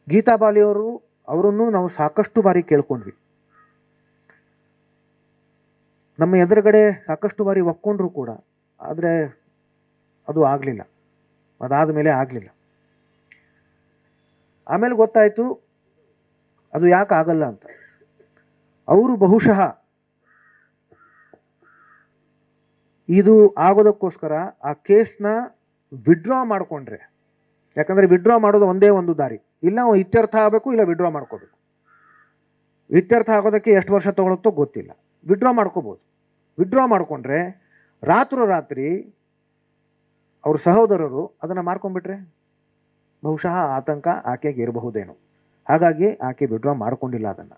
ಗೀತಾ ಬಾಲಿಯವರು ಅವರನ್ನು ನಾವು ಸಾಕಷ್ಟು ಬಾರಿ ಕೇಳ್ಕೊಂಡ್ವಿ. ನಮ್ಮ ಎದುರುಗಡೆ ಸಾಕಷ್ಟು ಬಾರಿ ಒಪ್ಕೊಂಡ್ರು ಕೂಡ, ಆದರೆ ಅದು ಆಗಲಿಲ್ಲ. ಅದಾದ ಮೇಲೆ ಆಗಲಿಲ್ಲ. ಆಮೇಲೆ ಗೊತ್ತಾಯಿತು ಅದು ಯಾಕೆ ಆಗಲ್ಲ ಅಂತ. ಅವರು ಬಹುಶಃ ಇದು ಆಗೋದಕ್ಕೋಸ್ಕರ ಆ ಕೇಸ್ನ ವಿಡ್ರಾ ಮಾಡಿಕೊಂಡ್ರೆ, ಯಾಕಂದರೆ ವಿಡ್ರಾ ಮಾಡೋದು ಒಂದೇ ಒಂದು ದಾರಿ, ಇಲ್ಲ ಇತ್ಯರ್ಥ ಆಗಬೇಕು ಇಲ್ಲ ವಿಡ್ರಾ ಮಾಡ್ಕೋಬೇಕು. ಇತ್ಯರ್ಥ ಆಗೋದಕ್ಕೆ ಎಷ್ಟು ವರ್ಷ ತಗೊಳುತ್ತೋ ಗೊತ್ತಿಲ್ಲ, ವಿಡ್ರಾ ಮಾಡ್ಕೋಬೋದು. ವಿಡ್ರಾ ಮಾಡಿಕೊಂಡ್ರೆ ರಾತ್ರೋರಾತ್ರಿ ಅವ್ರ ಸಹೋದರರು ಅದನ್ನು ಮಾರ್ಕೊಂಡ್ಬಿಟ್ರೆ ಬಹುಶಃ ಆತಂಕ ಆಕೆಗೆ ಇರಬಹುದೇನೋ. ಹಾಗಾಗಿ ಆಕೆ ವಿಡ್ರಾ ಮಾಡ್ಕೊಂಡಿಲ್ಲ ಅದನ್ನು.